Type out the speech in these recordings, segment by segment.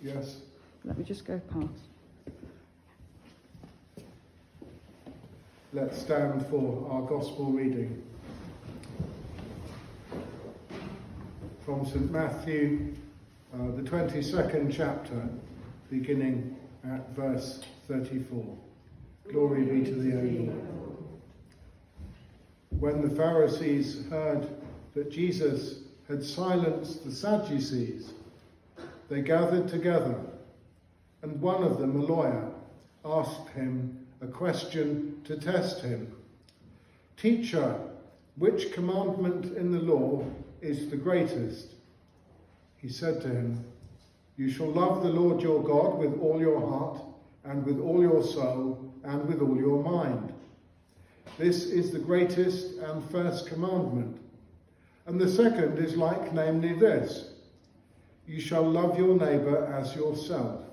Yes. Let me just go past. Let's stand for our Gospel reading. From St. Matthew, the 22nd chapter, beginning at verse 34. Glory be to thee, O Lord. When the Pharisees heard that Jesus had silenced the Sadducees, they gathered together, and one of them, a lawyer, asked him a question to test him. "Teacher, which commandment in the law is the greatest?" He said to him, "You shall love the Lord your God with all your heart, and with all your soul, and with all your mind. This is the greatest and first commandment. And the second is like, namely this: you shall love your neighbour as yourself.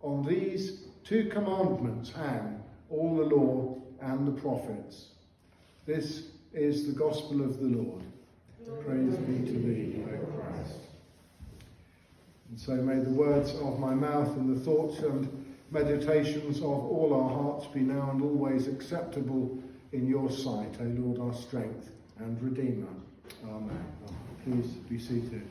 On these two commandments hang all the law and the prophets." This is the gospel of the Lord. Praise be to thee, O Christ. And so may the words of my mouth and the thoughts and meditations of all our hearts be now and always acceptable in your sight, O Lord, our strength and Redeemer. Amen. Please be seated.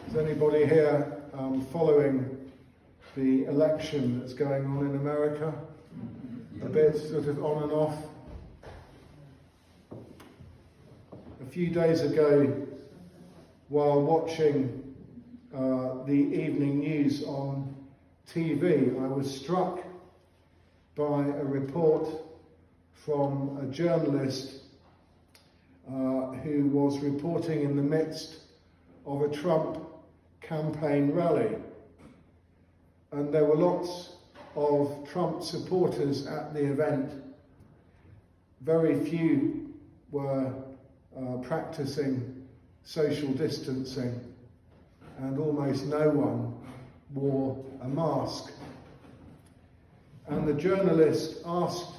Is anybody here following the election that's going on in America? A bit sort of on and off. A few days ago, while watching the evening news on TV, I was struck by a report from a journalist who was reporting in the midst of a Trump campaign rally. And there were lots of Trump supporters at the event. Very few were practicing social distancing, and almost no one wore a mask. And the journalist asked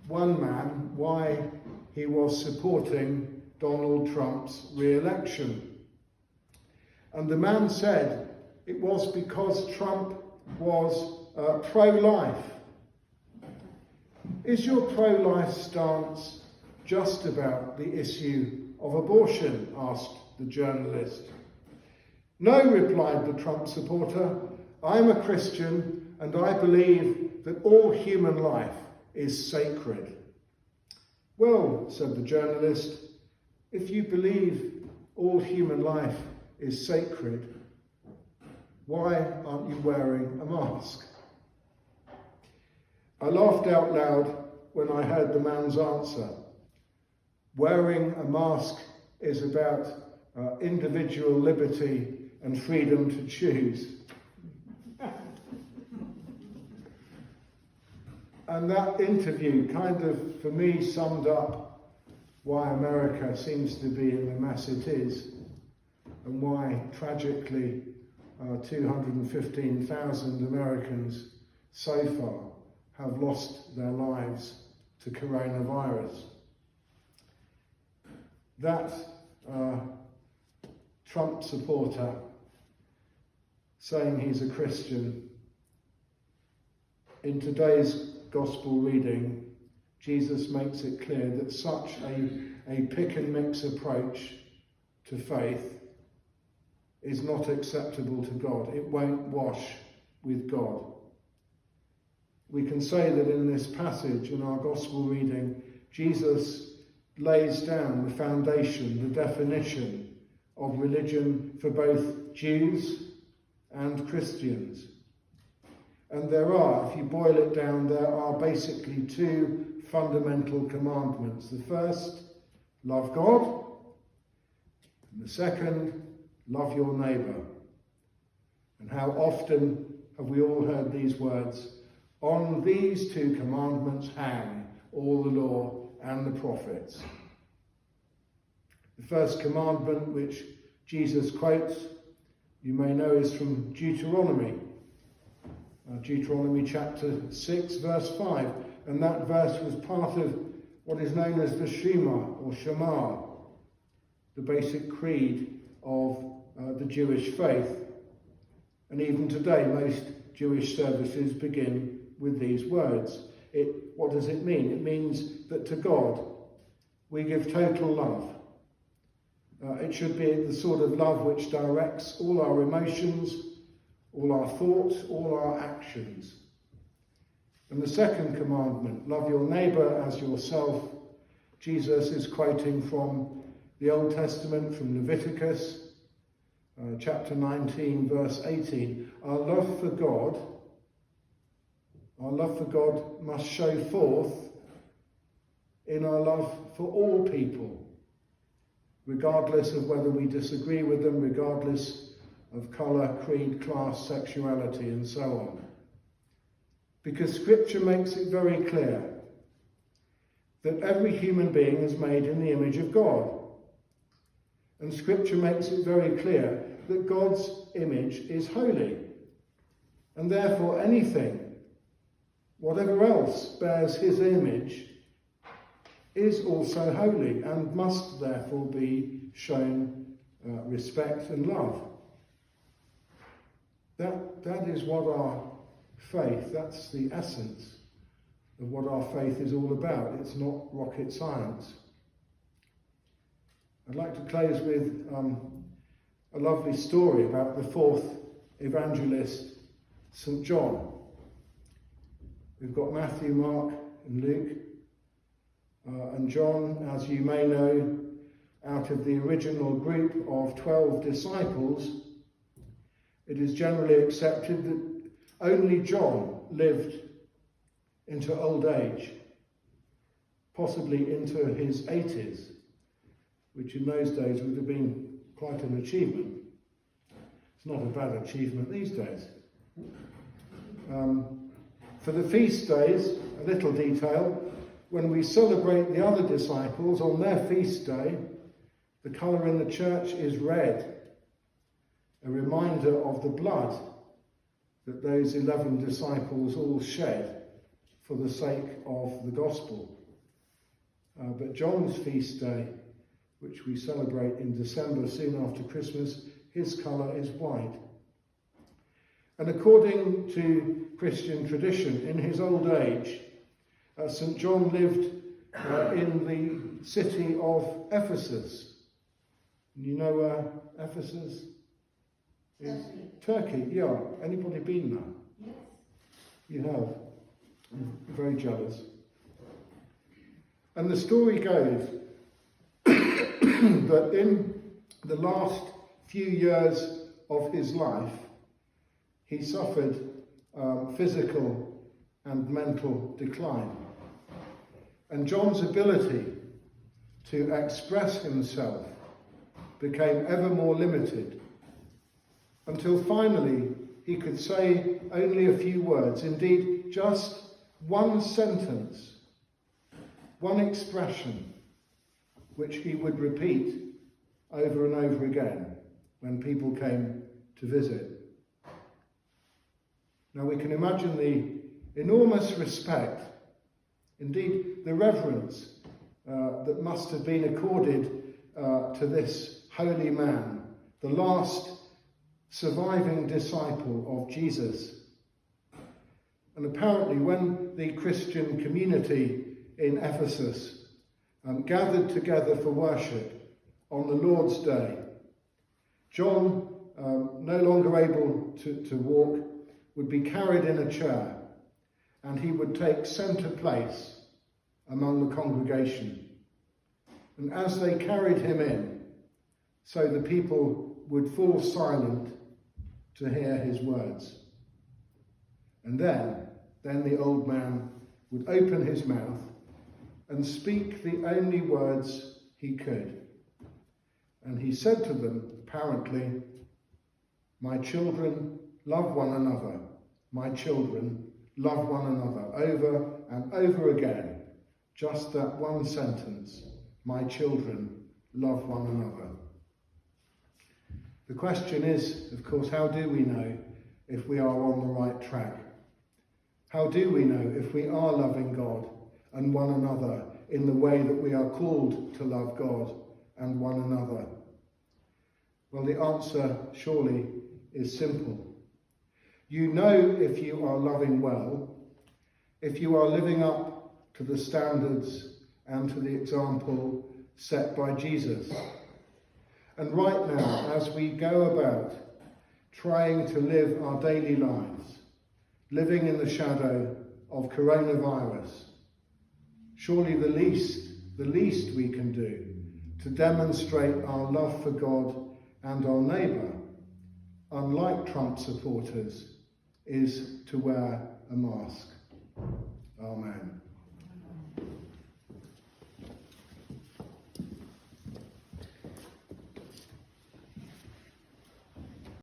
one man why he was supporting Donald Trump's re-election. And the man said it was because Trump was pro-life. Is your pro-life stance just about the issue of abortion? Asked the journalist. No, replied the Trump supporter. I'm a Christian and I believe that all human life is sacred. Well, said the journalist, if you believe all human life is sacred, why aren't you wearing a mask? I laughed out loud when I heard the man's answer. Wearing a mask is about individual liberty and freedom to choose. And that interview kind of, for me, summed up why America seems to be in the mess it is, and why, tragically, 215,000 Americans so far have lost their lives to coronavirus. That Trump supporter saying he's a Christian, in today's Gospel reading, Jesus makes it clear that such a pick and mix approach to faith is not acceptable to God. It won't wash with God. We can say that in this passage, in our Gospel reading, Jesus lays down the foundation, the definition of religion for both Jews and Christians. And there are, if you boil it down, there are basically two fundamental commandments. The first, love God. And the second, love your neighbour. And how often have we all heard these words? On these two commandments hang all the law and the prophets. The first commandment, which Jesus quotes, you may know, is from Deuteronomy. Deuteronomy chapter 6, verse 5. and that verse was part of what is known as the Shema, the basic creed of the Jewish faith. And even today, most Jewish services begin with these words. What does it mean? It means that to God we give total love. It should be the sort of love which directs all our emotions, all our thoughts, all our actions. And the second commandment, love your neighbour as yourself, Jesus is quoting from the Old Testament, from Leviticus, chapter 19, verse 18. Our love for God must show forth in our love for all people, regardless of whether we disagree with them, regardless of colour, creed, class, sexuality, and so on. Because Scripture makes it very clear that every human being is made in the image of God. And Scripture makes it very clear that God's image is holy. And therefore anything, whatever else bears his image, is also holy and must therefore be shown respect and love. That is what our faith, that's the essence of what our faith is all about. It's not rocket science. I'd like to close with a lovely story about the fourth evangelist, St. John. We've got Matthew, Mark and Luke. And John, as you may know, out of the original group of 12 disciples, it is generally accepted that only John lived into old age, possibly into his 80s, which in those days would have been quite an achievement. It's not a bad achievement these days. For the feast days, a little detail, when we celebrate the other disciples on their feast day, the colour in the church is red, a reminder of the blood that those 11 disciples all shed for the sake of the gospel. But John's feast day, which we celebrate in December soon after Christmas, his colour is white. And according to Christian tradition, in his old age, St. John lived in the city of Ephesus. You know where Ephesus is? Turkey, yeah. Anybody been there? Yes. You have. I'm very jealous. And the story goes that in the last few years of his life, he suffered physical and mental decline. And John's ability to express himself became ever more limited, until finally he could say only a few words, indeed just one sentence, one expression, which he would repeat over and over again when people came to visit. Now we can imagine the enormous respect, indeed the reverence that must have been accorded to this holy man, the last surviving disciple of Jesus. And apparently when the Christian community in Ephesus gathered together for worship on the Lord's Day, John, no longer able to walk, would be carried in a chair, and he would take centre place among the congregation. And as they carried him in, so the people would fall silent to hear his words. And then the old man would open his mouth and speak the only words he could. And he said to them, apparently, "My children, love one another. My children, love one another," over and over again. Just that one sentence, "My children, love one another." The question is, of course, how do we know if we are on the right track? How do we know if we are loving God and one another in the way that we are called to love God and one another? Well, the answer surely is simple. You know if you are loving well, if you are living up to the standards and to the example set by Jesus. And right now, as we go about trying to live our daily lives, living in the shadow of coronavirus, surely the least we can do to demonstrate our love for God and our neighbour, unlike Trump supporters, is to wear a mask. Amen.